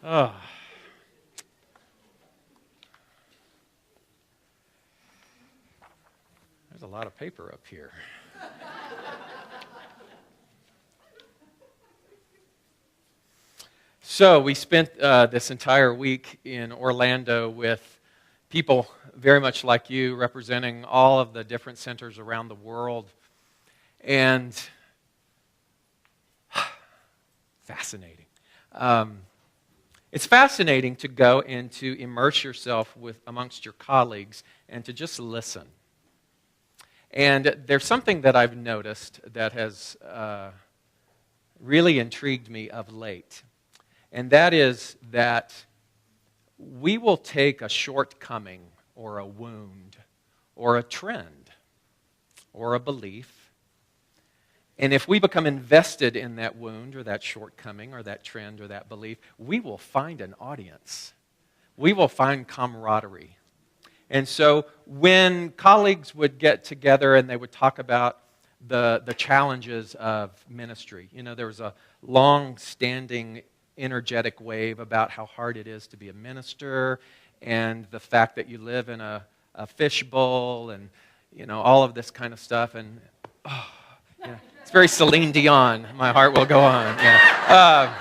Oh. There's a lot of paper up here. So we spent this entire week in Orlando with people very much like you, representing all of the different centers around the world. And fascinating. It's fascinating to go and to immerse yourself amongst your colleagues and to just listen. And there's something that I've noticed that has really intrigued me of late. And that is that we will take a shortcoming or a wound or a trend or a belief, and if we become invested in that wound or that shortcoming or that trend or that belief, we will find an audience. We will find camaraderie. And so when colleagues would get together and they would talk about the challenges of ministry, there was a long-standing energetic wave about how hard it is to be a minister and the fact that you live in a fishbowl and, all of this kind of stuff. And, it's very Celine Dion. My heart will go on. Yeah.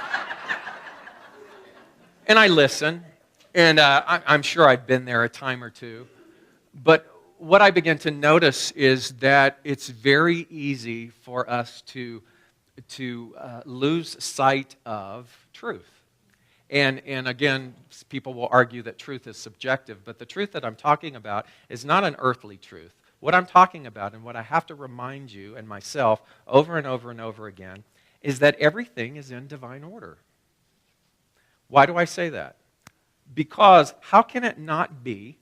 And I listen, and I'm sure I've been there a time or two. But what I begin to notice is that it's very easy for us to lose sight of truth. And again, people will argue that truth is subjective, but the truth that I'm talking about is not an earthly truth. What I'm talking about, and what I have to remind you and myself over and over and over again, is that everything is in divine order. Why do I say that? Because how can it not be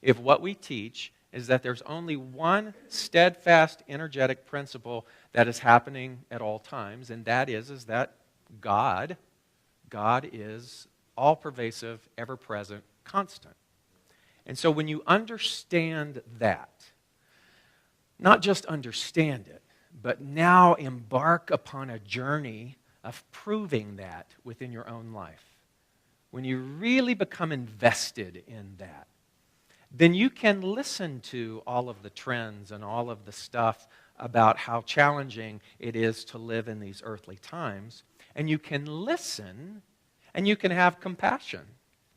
if what we teach is that there's only one steadfast, energetic principle that is happening at all times, and that is that God is all-pervasive, ever-present, constant. And so when you understand that, not just understand it, but now embark upon a journey of proving that within your own life, when you really become invested in that, then you can listen to all of the trends and all of the stuff about how challenging it is to live in these earthly times. And you can listen and you can have compassion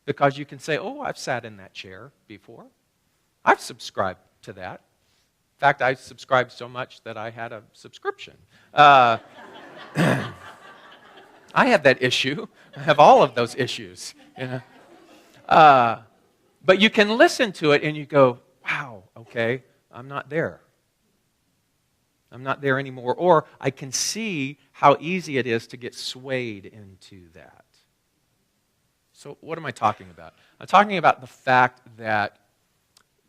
because you can say, oh, I've sat in that chair before. I've subscribed to that. In fact, I subscribed so much that I had a subscription. I have that issue. I have all of those issues. But you can listen to it and you go, wow, okay, I'm not there. I'm not there anymore. Or I can see how easy it is to get swayed into that. So what am I talking about? I'm talking about the fact that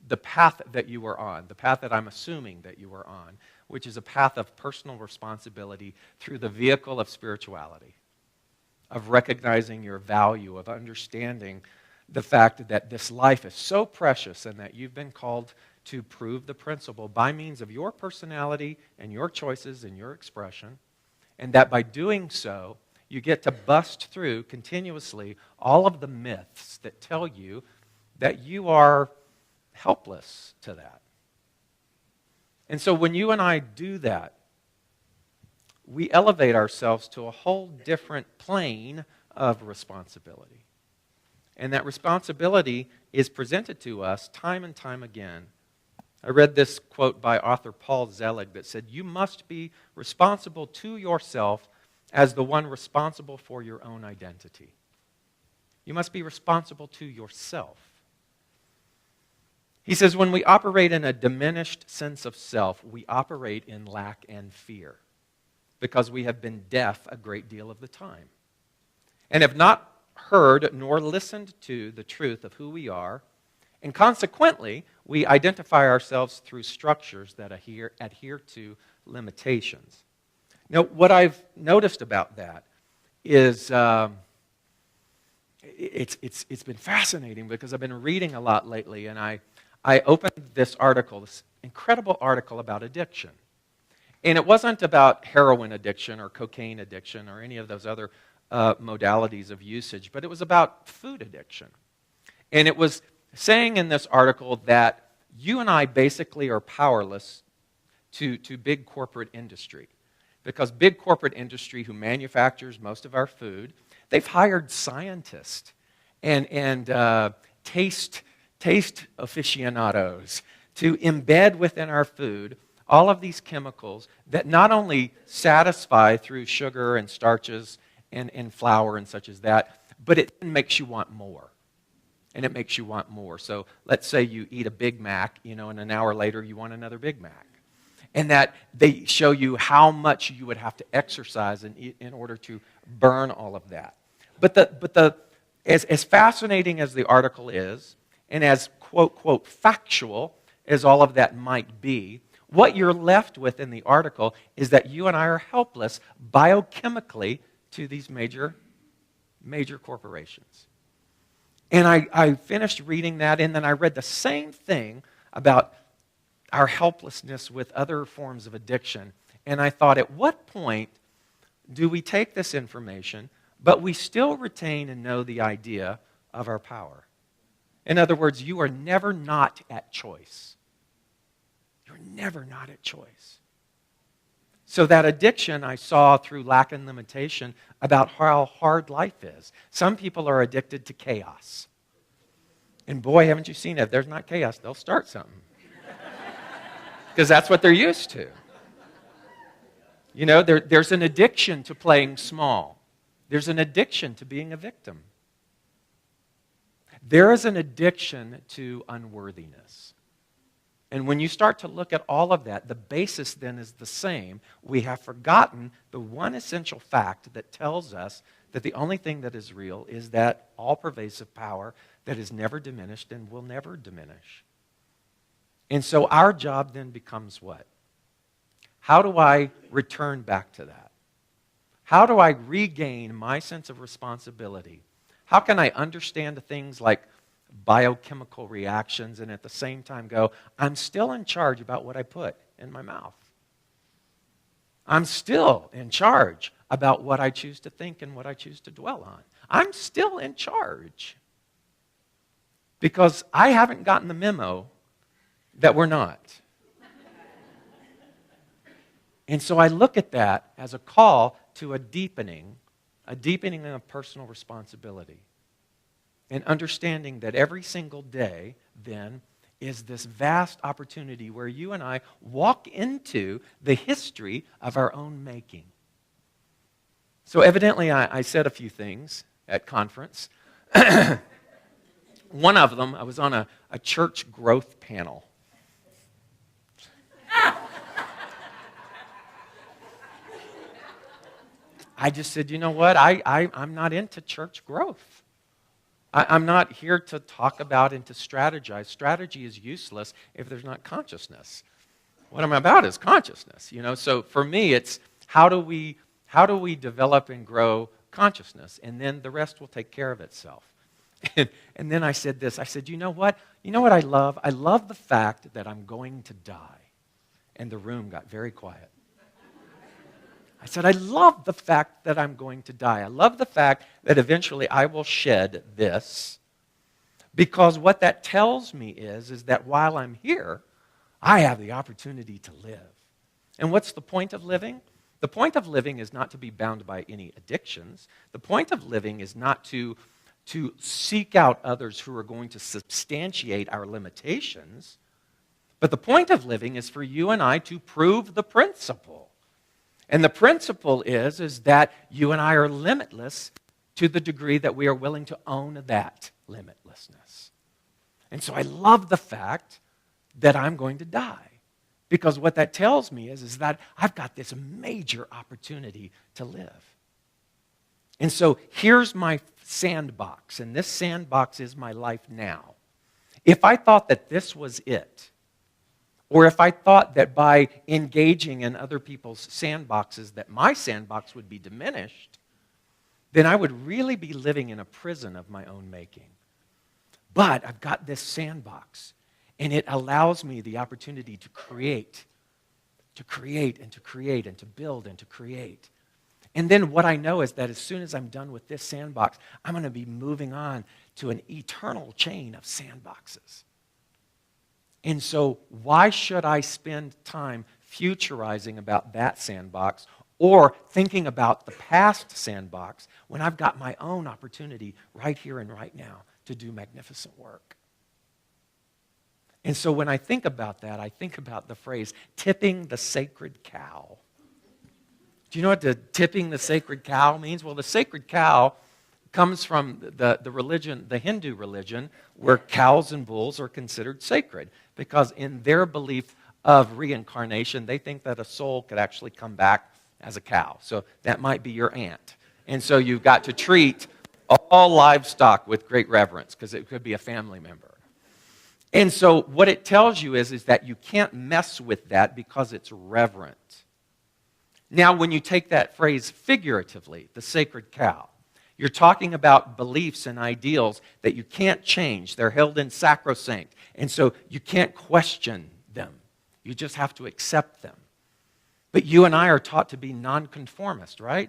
the path that you are on, the path that I'm assuming that you are on, which is a path of personal responsibility through the vehicle of spirituality, of recognizing your value, of understanding the fact that this life is so precious and that you've been called to prove the principle by means of your personality and your choices and your expression, and that by doing so, you get to bust through continuously all of the myths that tell you that you are helpless to that. And so when you and I do that, we elevate ourselves to a whole different plane of responsibility. And that responsibility is presented to us time and time again. I read this quote by author Paul Zelig that said, "You must be responsible to yourself as the one responsible for your own identity." You must be responsible to yourself. He says, when we operate in a diminished sense of self, we operate in lack and fear because we have been deaf a great deal of the time and have not heard nor listened to the truth of who we are, and consequently, we identify ourselves through structures that adhere to limitations. Now, what I've noticed about that is it's been fascinating because I've been reading a lot lately, and I opened this article, this incredible article about addiction. And it wasn't about heroin addiction or cocaine addiction or any of those other modalities of usage, but it was about food addiction. And it was saying in this article that you and I basically are powerless to big corporate industry. Because big corporate industry who manufactures most of our food, they've hired scientists and taste aficionados to embed within our food all of these chemicals that not only satisfy through sugar and starches and flour and such as that, but it makes you want more. And it makes you want more. So let's say you eat a Big Mac, and an hour later you want another Big Mac. And that they show you how much you would have to exercise in order to burn all of that. But as fascinating as the article is, and as quote factual as all of that might be, what you're left with in the article is that you and I are helpless biochemically to these major corporations. And I finished reading that, and then I read the same thing about our helplessness with other forms of addiction. And I thought, at what point do we take this information, but we still retain and know the idea of our power? In other words, you are never not at choice. You're never not at choice. So that addiction I saw through lack and limitation about how hard life is. Some people are addicted to chaos. And boy, haven't you seen it? If there's not chaos, they'll start something. Because that's what they're used to. There's an addiction to playing small. There's an addiction to being a victim. There is an addiction to unworthiness. And when you start to look at all of that, the basis then is the same. We have forgotten the one essential fact that tells us that the only thing that is real is that all-pervasive power that is never diminished and will never diminish. And so our job then becomes what? How do I return back to that? How do I regain my sense of responsibility? How can I understand things like biochemical reactions and at the same time go, I'm still in charge about what I put in my mouth. I'm still in charge about what I choose to think and what I choose to dwell on. I'm still in charge. Because I haven't gotten the memo that we're not. And so I look at that as a call to a deepening of personal responsibility. And understanding that every single day, then, is this vast opportunity where you and I walk into the history of our own making. So evidently, I said a few things at conference. One of them, I was on a church growth panel. I just said, you know what? I'm not into church growth. I'm not here to talk about and to strategize. Strategy is useless if there's not consciousness. What I'm about is consciousness. So for me, it's how do we develop and grow consciousness, and then the rest will take care of itself. And then I said this. I said, you know what? You know what I love? I love the fact that I'm going to die. And the room got very quiet. I said, I love the fact that I'm going to die. I love the fact that eventually I will shed this, because what that tells me is that while I'm here, I have the opportunity to live. And what's the point of living? The point of living is not to be bound by any addictions. The point of living is not to seek out others who are going to substantiate our limitations. But the point of living is for you and I to prove the principle. And the principle is that you and I are limitless to the degree that we are willing to own that limitlessness. And so I love the fact that I'm going to die. Because what that tells me is that I've got this major opportunity to live. And so here's my sandbox, and this sandbox is my life now. If I thought that this was it, or if I thought that by engaging in other people's sandboxes that my sandbox would be diminished, then I would really be living in a prison of my own making. But I've got this sandbox, and it allows me the opportunity to create and to create and to build and to create. And then what I know is that as soon as I'm done with this sandbox, I'm going to be moving on to an eternal chain of sandboxes. And so why should I spend time futurizing about that sandbox or thinking about the past sandbox when I've got my own opportunity right here and right now to do magnificent work? And so when I think about that, I think about the phrase, tipping the sacred cow. Do you know what the tipping the sacred cow means? Well, the sacred cow comes from the religion, the Hindu religion, where cows and bulls are considered sacred. Because in their belief of reincarnation, they think that a soul could actually come back as a cow. So that might be your aunt. And so you've got to treat all livestock with great reverence, because it could be a family member. And so what it tells you is that you can't mess with that because it's reverent. Now, when you take that phrase figuratively, the sacred cow, you're talking about beliefs and ideals that you can't change. They're held in sacrosanct. And so you can't question them. You just have to accept them. But you and I are taught to be nonconformist, right?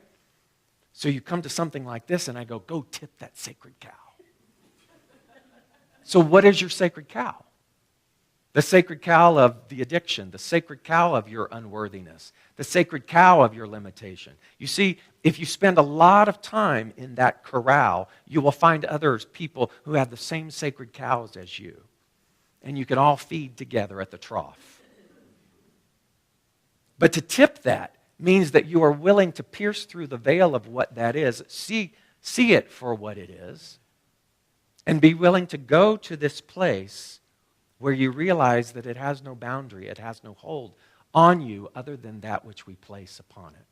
So you come to something like this and I go tip that sacred cow. So what is your sacred cow? The sacred cow of the addiction, the sacred cow of your unworthiness, the sacred cow of your limitation. You see, if you spend a lot of time in that corral, you will find others, people who have the same sacred cows as you. And you can all feed together at the trough. But to tip that means that you are willing to pierce through the veil of what that is, see it for what it is, and be willing to go to this place where you realize that it has no boundary, it has no hold on you other than that which we place upon it.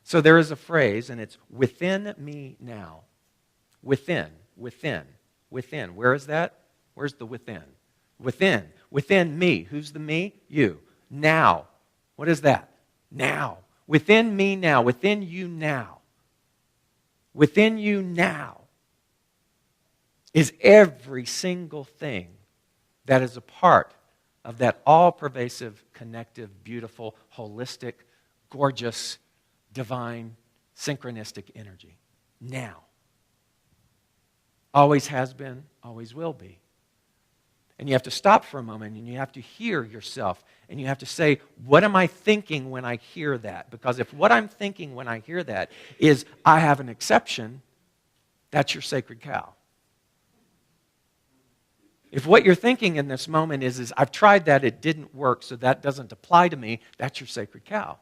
So there is a phrase, and it's within me now. Within. Where is that? Where's the within? Within me. Who's the me? You. Now. What is that? Now. Within me now. Within you now. Within you now is every single thing that is a part of that all-pervasive, connective, beautiful, holistic, gorgeous, divine, synchronistic energy. Now. Always has been, always will be. And you have to stop for a moment and you have to hear yourself and you have to say, what am I thinking when I hear that? Because if what I'm thinking when I hear that is, I have an exception, that's your sacred cow. If what you're thinking in this moment is I've tried that, it didn't work, so that doesn't apply to me, that's your sacred cow.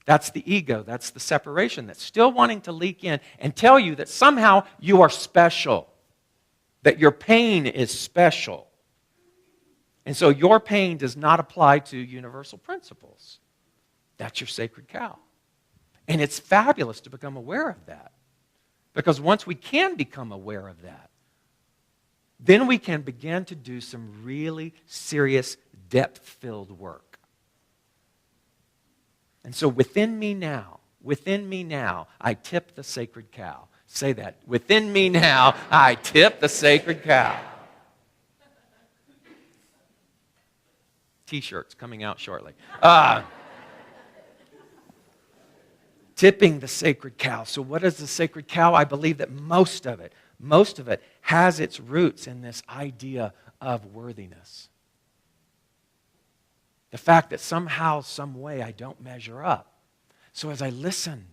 That's the ego, that's the separation that's still wanting to leak in and tell you that somehow you are special, that your pain is special. And so your pain does not apply to universal principles. That's your sacred cow. And it's fabulous to become aware of that. Because once we can become aware of that, then we can begin to do some really serious, depth-filled work. And so within me now, I tip the sacred cow. Say that. Within me now, I tip the sacred cow. T-shirts coming out shortly. Tipping the sacred cow. So what is the sacred cow? I believe that most of it has its roots in this idea of worthiness. The fact that somehow, some way, I don't measure up. So as I listened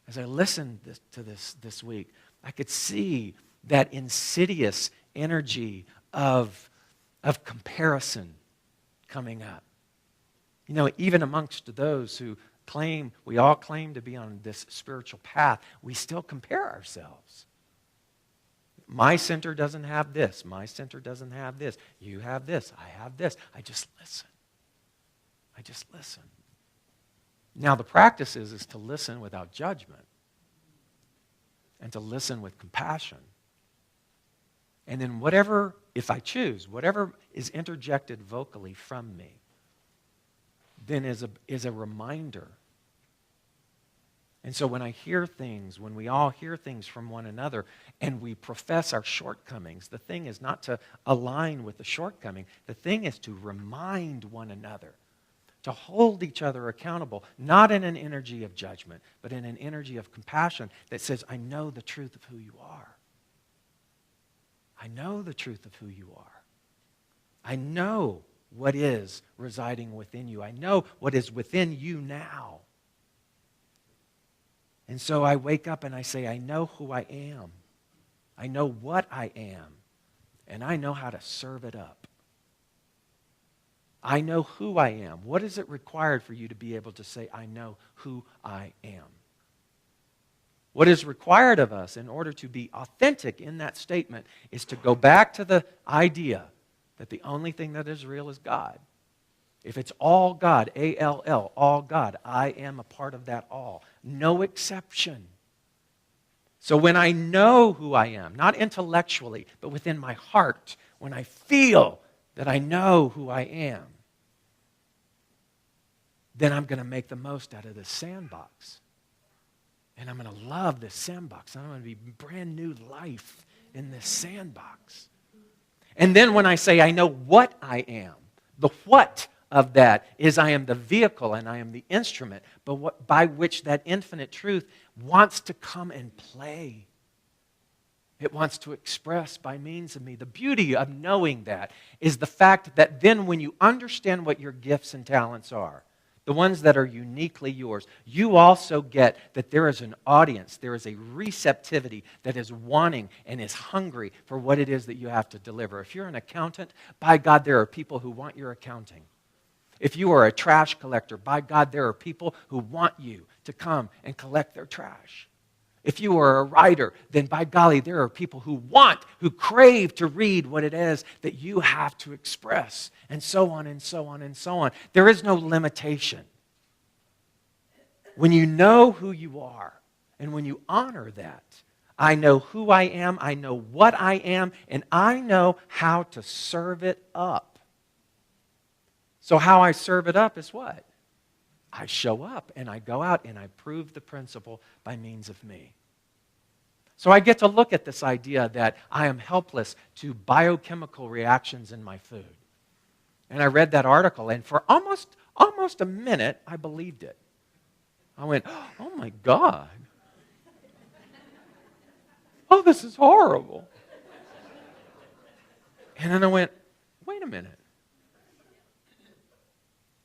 to this week, I could see that insidious energy of comparison coming up. You know, even amongst those who we all claim to be on this spiritual path, we still compare ourselves. My center doesn't have this. My center doesn't have this. You have this. I have this. I just listen. Now the practice is to listen without judgment and to listen with compassion. And then whatever, if I choose, whatever is interjected vocally from me, then is a reminder. And so when I hear things, when we all hear things from one another and we profess our shortcomings, the thing is not to align with the shortcoming. The thing is to remind one another to hold each other accountable, not in an energy of judgment, but in an energy of compassion that says, I know the truth of who you are. I know the truth of who you are. I know what is residing within you. I know what is within you now. And so I wake up and I say, I know who I am. I know what I am. And I know how to serve it up. I know who I am. What is it required for you to be able to say, I know who I am? What is required of us in order to be authentic in that statement is to go back to the idea that the only thing that is real is God. If it's all God, A-L-L, all God, I am a part of that all. No exception. So when I know who I am, not intellectually, but within my heart, when I feel that I know who I am, then I'm going to make the most out of this sandbox. And I'm going to love this sandbox. And I'm going to be brand new life in this sandbox. And then when I say I know what I am, the what of that is I am the vehicle and I am the instrument by which that infinite truth wants to come and play. It wants to express by means of me. The beauty of knowing that is the fact that then when you understand what your gifts and talents are, the ones that are uniquely yours, you also get that there is an audience, there is a receptivity that is wanting and is hungry for what it is that you have to deliver. If you're an accountant, by God, there are people who want your accounting. If you are a trash collector, by God, there are people who want you to come and collect their trash. If you are a writer, then by golly, there are people who crave to read what it is that you have to express, and so on and so on and so on. There is no limitation. When you know who you are, and when you honor that, I know who I am, I know what I am, and I know how to serve it up. So how I serve it up is what? I show up and I go out and I prove the principle by means of me. So I get to look at this idea that I am helpless to biochemical reactions in my food. And I read that article, and for almost a minute, I believed it. I went, oh my God. Oh, this is horrible. And then I went, wait a minute.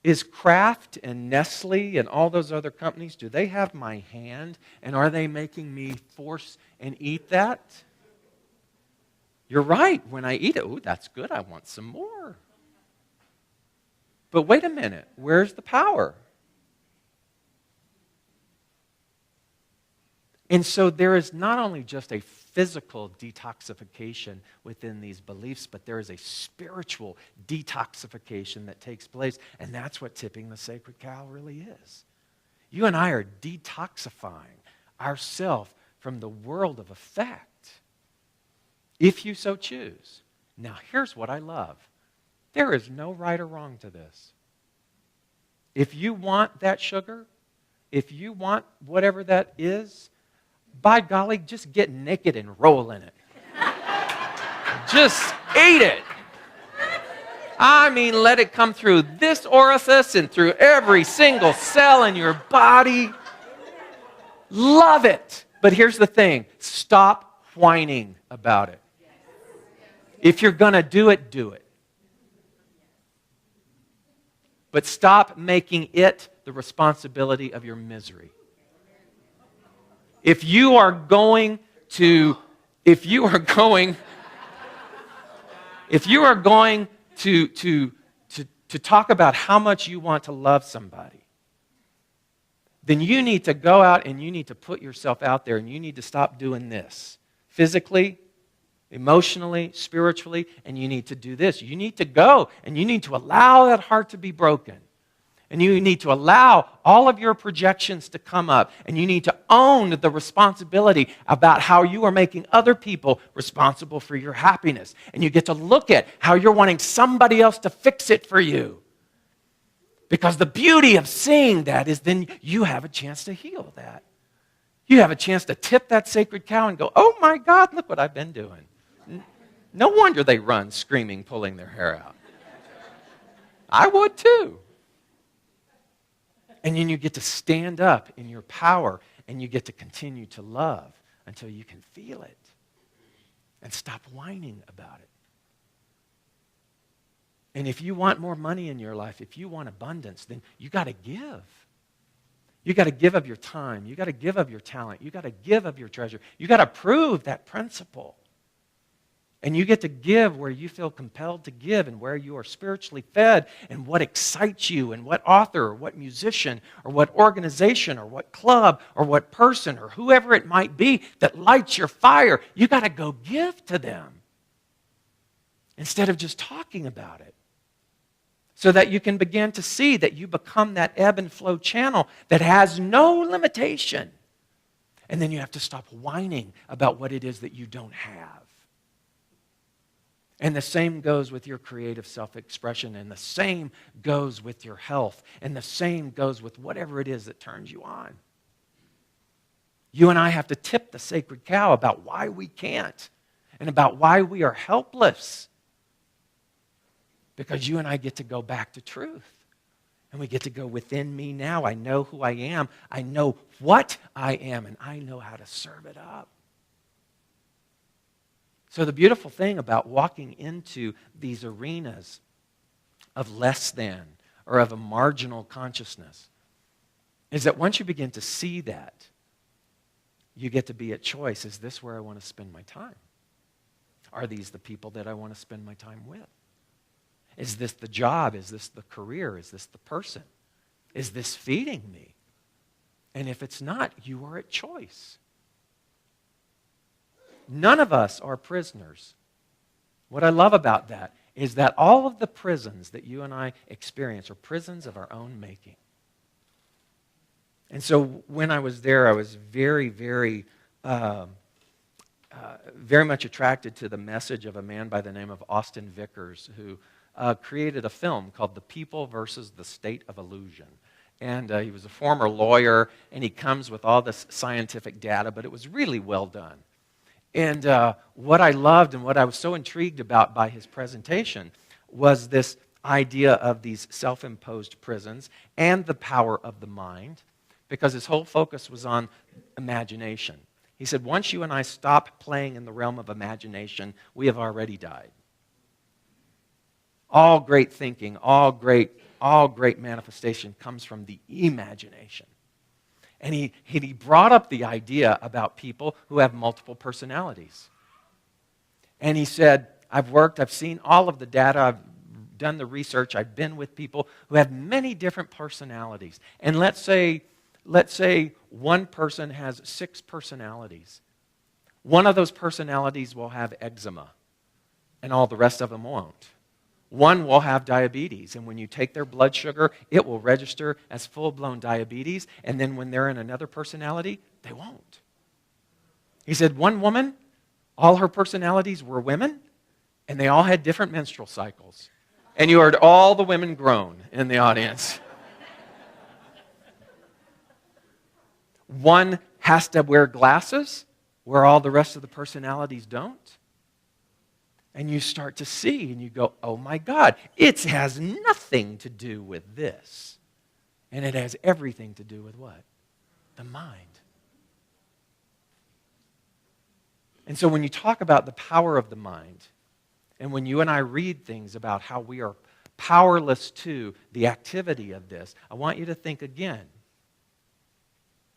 Is Kraft and Nestle and all those other companies, do they have my hand? And are they making me force and eat that? You're right. When I eat it, oh, that's good. I want some more. But wait a minute. Where's the power? And so there is not only just a physical detoxification within these beliefs, but there is a spiritual detoxification that takes place, and that's what tipping the sacred cow really is. You and I are detoxifying ourselves from the world of effect, if you so choose. Now, here's what I love. There is no right or wrong to this. If you want that sugar, if you want whatever that is, by golly, just get naked and roll in it. Just eat it. I mean, let it come through this orifice and through every single cell in your body. Love it. But here's the thing. Stop whining about it. If you're going to do it, do it. But stop making it the responsibility of your misery. If you are going to talk about how much you want to love somebody, then you need to go out and you need to put yourself out there and you need to stop doing this physically, emotionally, spiritually, and you need to do this. You need to go and you need to allow that heart to be broken. And you need to allow all of your projections to come up. And you need to own the responsibility about how you are making other people responsible for your happiness. And you get to look at how you're wanting somebody else to fix it for you. Because the beauty of seeing that is then you have a chance to heal that. You have a chance to tip that sacred cow and go, oh my God, look what I've been doing. No wonder they run screaming, pulling their hair out. I would too. And then you get to stand up in your power and you get to continue to love until you can feel it and stop whining about it. And if you want more money in your life, if you want abundance, then you got to give. You got to give of your time. You got to give of your talent. You got to give of your treasure. You got to prove that principle. And you get to give where you feel compelled to give and where you are spiritually fed and what excites you and what author or what musician or what organization or what club or what person or whoever it might be that lights your fire. You got to go give to them instead of just talking about it. So that you can begin to see that you become that ebb and flow channel that has no limitation. And then you have to stop whining about what it is that you don't have. And the same goes with your creative self-expression, and the same goes with your health, and the same goes with whatever it is that turns you on. You and I have to tip the sacred cow about why we can't and about why we are helpless. Because you and I get to go back to truth. And we get to go within me now. I know who I am. I know what I am. And I know how to serve it up. So the beautiful thing about walking into these arenas of less than or of a marginal consciousness is that once you begin to see that, you get to be at choice. Is this where I want to spend my time? Are these the people that I want to spend my time with? Is this the job? Is this the career? Is this the person? Is this feeding me? And if it's not, you are at choice. None of us are prisoners. What I love about that is that all of the prisons that you and I experience are prisons of our own making. And so when I was there, I was very, very much attracted to the message of a man by the name of Austin Vickers, who created a film called The People versus the State of Illusion. And he was a former lawyer, and he comes with all this scientific data, but it was really well done. And what I loved and what I was so intrigued about by his presentation was this idea of these self-imposed prisons and the power of the mind, because his whole focus was on imagination. He said, once you and I stop playing in the realm of imagination, we have already died. All great thinking, all great manifestation comes from the imagination. And he brought up the idea about people who have multiple personalities. And he said, I've seen all of the data, I've done the research, I've been with people who have many different personalities. And let's say one person has 6 personalities. One of those personalities will have eczema, and all the rest of them won't. One will have diabetes, and when you take their blood sugar, it will register as full-blown diabetes, and then when they're in another personality, they won't. He said one woman, all her personalities were women, and they all had different menstrual cycles. And you heard all the women groan in the audience. One has to wear glasses where all the rest of the personalities don't. And you start to see and you go, oh my God, it has nothing to do with this. And it has everything to do with what? The mind. And so when you talk about the power of the mind, and when you and I read things about how we are powerless to the activity of this, I want you to think again.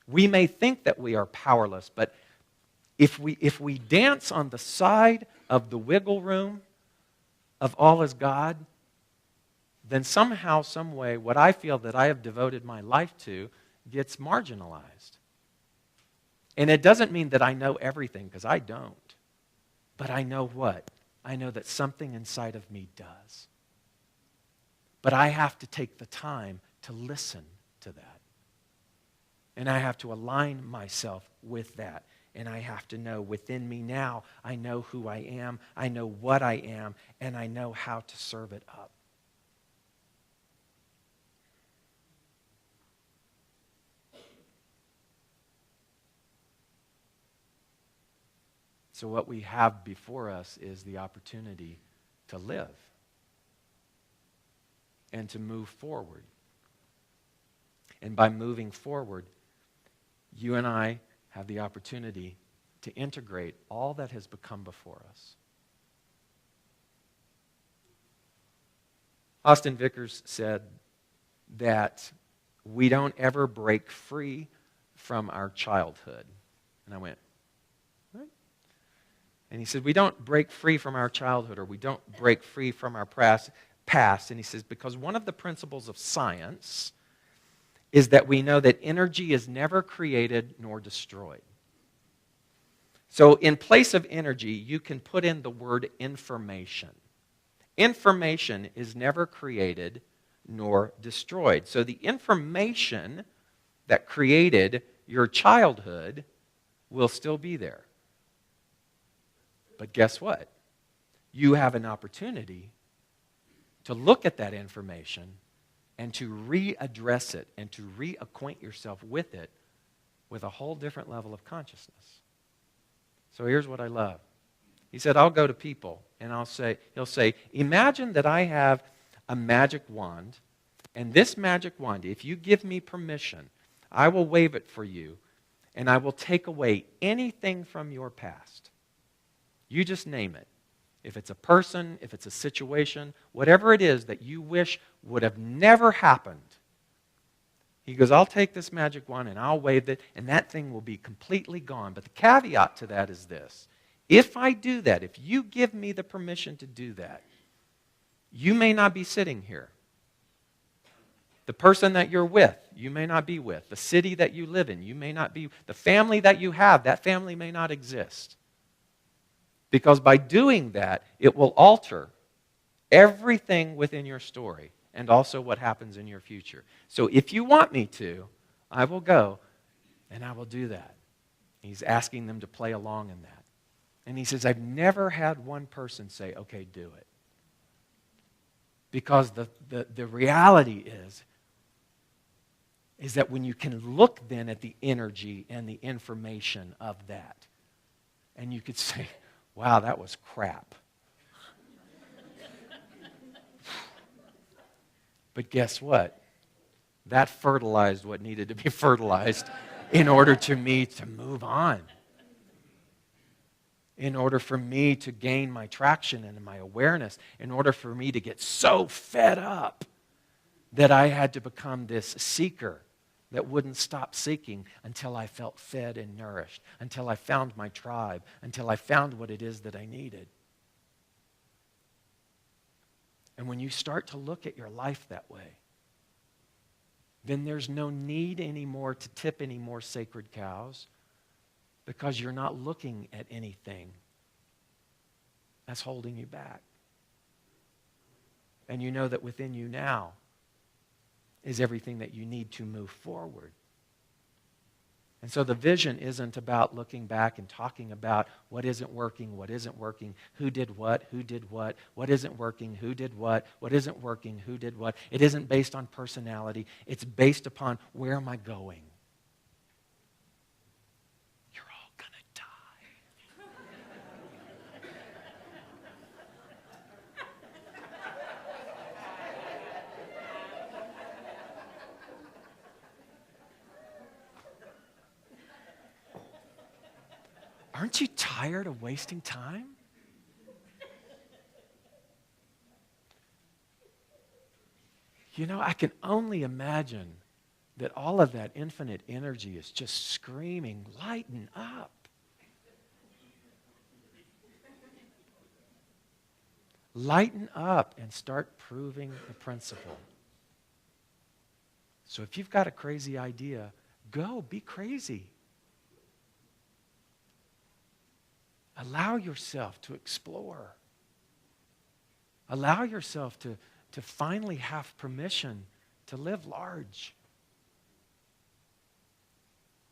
We may think that we are powerless, but if we dance on the side of the wiggle room of all is God, then somehow, some way, what I feel that I have devoted my life to gets marginalized. And it doesn't mean that I know everything, because I don't. But I know what? I know that something inside of me does. But I have to take the time to listen to that. And I have to align myself with that. And I have to know within me now, I know who I am, I know what I am, and I know how to serve it up. So what we have before us is the opportunity to live and to move forward. And by moving forward, you and I have the opportunity to integrate all that has become before us. Austin Vickers said that we don't ever break free from our childhood. And I went, what? And he said, we don't break free from our childhood, or we don't break free from our past. And he says, because one of the principles of science is that we know that energy is never created nor destroyed. So in place of energy, you can put in the word information. Information is never created nor destroyed. So the information that created your childhood will still be there. But guess what? You have an opportunity to look at that information and to readdress it and to reacquaint yourself with it with a whole different level of consciousness. So here's what I love. He said, I'll go to people and he'll say, imagine that I have a magic wand, and this magic wand, if you give me permission, I will wave it for you, and I will take away anything from your past. You just name it. If it's a person, if it's a situation, whatever it is that you wish would have never happened. He goes, I'll take this magic wand and I'll wave it, and that thing will be completely gone. But the caveat to that is this. If I do that, if you give me the permission to do that, you may not be sitting here. The person that you're with, you may not be with. The city that you live in, you may not be. The family that you have, that family may not exist. Because by doing that, it will alter everything within your story and also what happens in your future. So if you want me to, I will go and I will do that. He's asking them to play along in that. And he says, I've never had one person say, okay, do it. Because the reality is that when you can look then at the energy and the information of that, and you could say, wow, that was crap. But guess what? That fertilized what needed to be fertilized in order to me to move on. In order for me to gain my traction and my awareness, in order for me to get so fed up that I had to become this seeker that wouldn't stop seeking until I felt fed and nourished, until I found my tribe, until I found what it is that I needed. And when you start to look at your life that way, then there's no need anymore to tip any more sacred cows, because you're not looking at anything that's holding you back. And you know that within you now is everything that you need to move forward. And so the vision isn't about looking back and talking about what isn't working, who did what, what isn't working, who did what isn't working, who did what. It isn't based on personality. It's based upon where am I going. Aren't you tired of wasting time? You know, I can only imagine that all of that infinite energy is just screaming, lighten up. Lighten up and start proving the principle. So if you've got a crazy idea, go be crazy. Allow yourself to explore. Allow yourself to finally have permission to live large.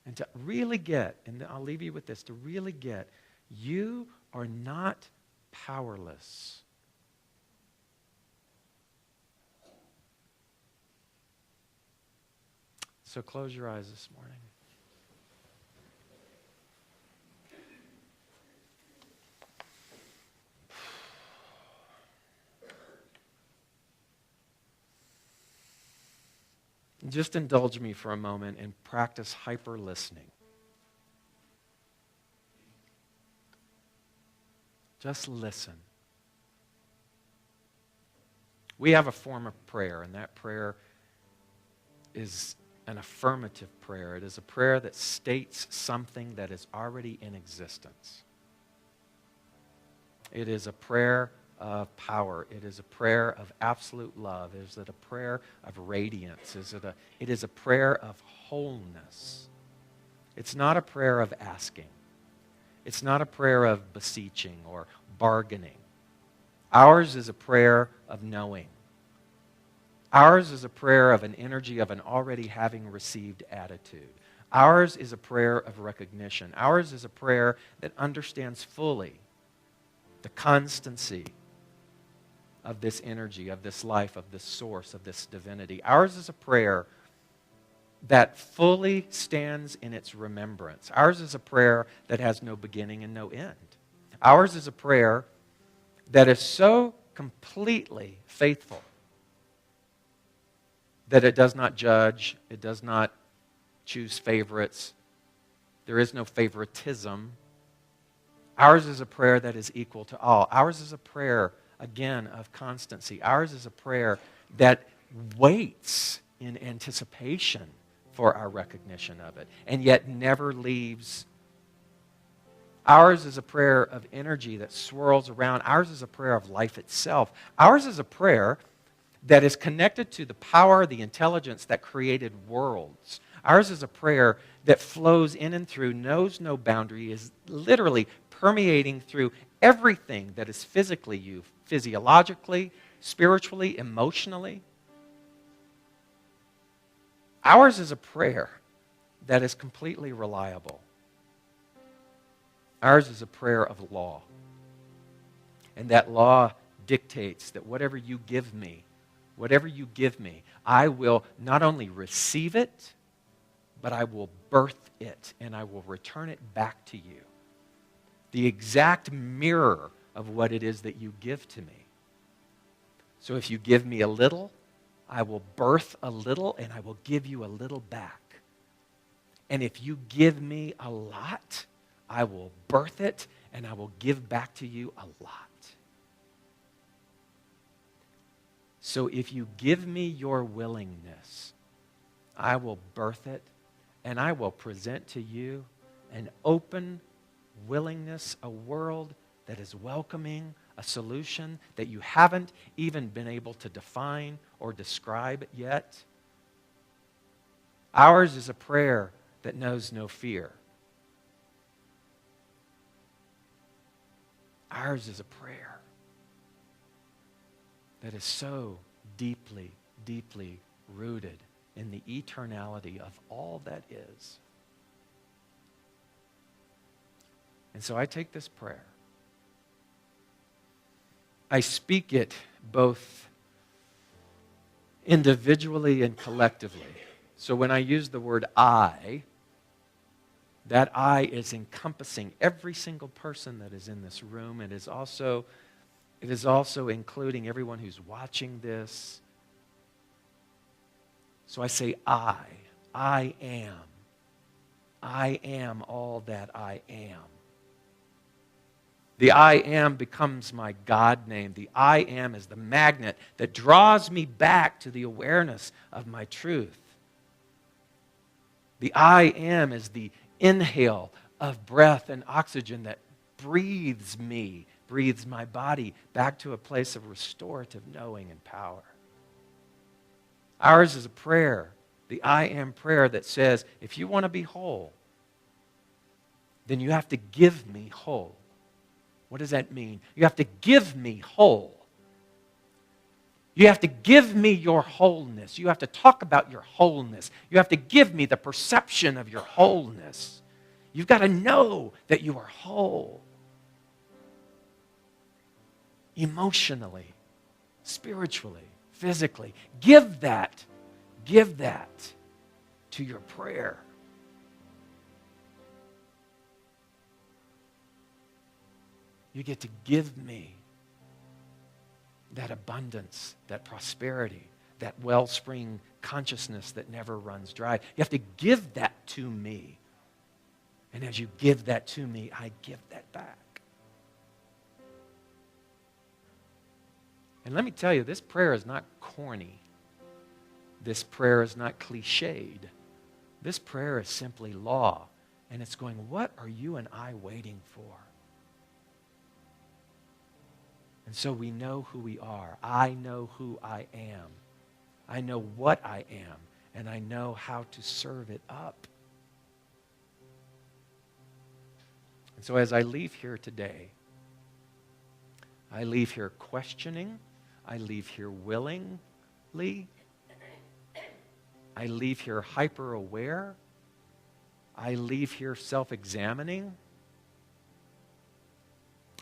And to really get, and I'll leave you with this, to really get, you are not powerless. So close your eyes this morning. just indulge me for a moment and practice hyper listening. Just listen. We have a form of prayer, and that prayer is an affirmative prayer. It is a prayer that states something that is already in existence. It is a prayer of power. It is a prayer of absolute love. Is it a prayer of radiance? It is a prayer of wholeness. It's not a prayer of asking. It's not a prayer of beseeching or bargaining. Ours is a prayer of knowing. Ours is a prayer of an energy of an already having received attitude. Ours is a prayer of recognition. Ours is a prayer that understands fully the constancy of this energy, of this life, of this source, of this divinity. Ours is a prayer that fully stands in its remembrance. Ours is a prayer that has no beginning and no end. Ours is a prayer that is so completely faithful that it does not judge, it does not choose favorites. There is no favoritism. Ours is a prayer that is equal to all. Ours is a prayer, again, of constancy. Ours is a prayer that waits in anticipation for our recognition of it, and yet never leaves. Ours is a prayer of energy that swirls around. Ours is a prayer of life itself. Ours is a prayer that is connected to the power, the intelligence that created worlds. Ours is a prayer that flows in and through, knows no boundary, is literally permeating through everything that is physically you, physiologically, spiritually, emotionally. Ours is a prayer that is completely reliable. Ours is a prayer of law. And that law dictates that whatever you give me, I will not only receive it, but I will birth it and I will return it back to you. The exact mirror of what it is that you give to me. So if you give me a little, I will birth a little and I will give you a little back. And if you give me a lot, I will birth it and I will give back to you a lot. So if you give me your willingness, I will birth it and I will present to you an open willingness, a world that is welcoming, a solution that you haven't even been able to define or describe yet. Ours is a prayer that knows no fear. Ours is a prayer that is so deeply, deeply rooted in the eternality of all that is. And so I take this prayer. I speak it both individually and collectively. So when I use the word I, that I is encompassing every single person that is in this room. It is also including everyone who's watching this. So I say I am. I am all that I am. The I am becomes my God name. The I am is the magnet that draws me back to the awareness of my truth. The I am is the inhale of breath and oxygen that breathes my body back to a place of restorative knowing and power. Ours is a prayer, the I am prayer that says, if you want to be whole, then you have to give me whole. What does that mean? You have to give me whole. You have to give me your wholeness. You have to talk about your wholeness. You have to give me the perception of your wholeness. You've got to know that you are whole. Emotionally, spiritually, physically. Give that to your prayer. You get to give me that abundance, that prosperity, that wellspring consciousness that never runs dry. You have to give that to me. And as you give that to me, I give that back. And let me tell you, this prayer is not corny. This prayer is not cliched. This prayer is simply law. And it's going, what are you and I waiting for? And so we know who we are. I know who I am. I know what I am. And I know how to serve it up. And so as I leave here today, I leave here questioning. I leave here willingly. I leave here hyper-aware. I leave here self-examining.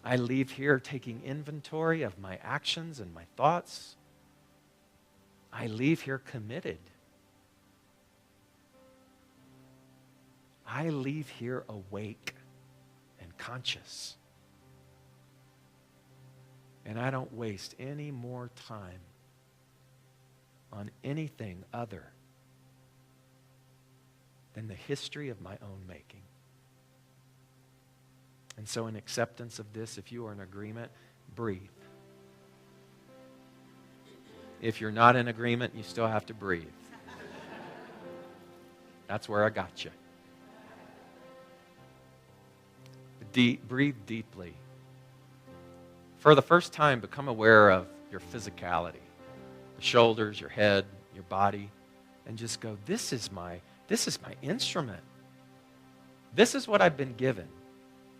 I leave here taking inventory of my actions and my thoughts. I leave here committed. I leave here awake and conscious. And I don't waste any more time on anything other than the history of my own making. And so in acceptance of this, if you are in agreement, breathe. If you're not in agreement, you still have to breathe. That's where I got you. Breathe deeply. For the first time, become aware of your physicality. The shoulders, your head, your body. And just go, this is my instrument. This is what I've been given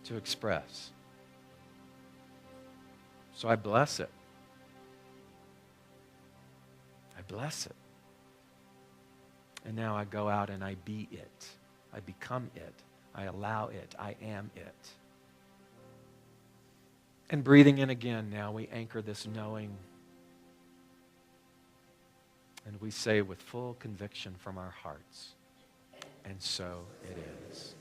to express. So I bless it. I bless it. And now I go out and I be it. I become it. I allow it. I am it. And breathing in again now, we anchor this knowing. And we say with full conviction from our hearts, and so it is.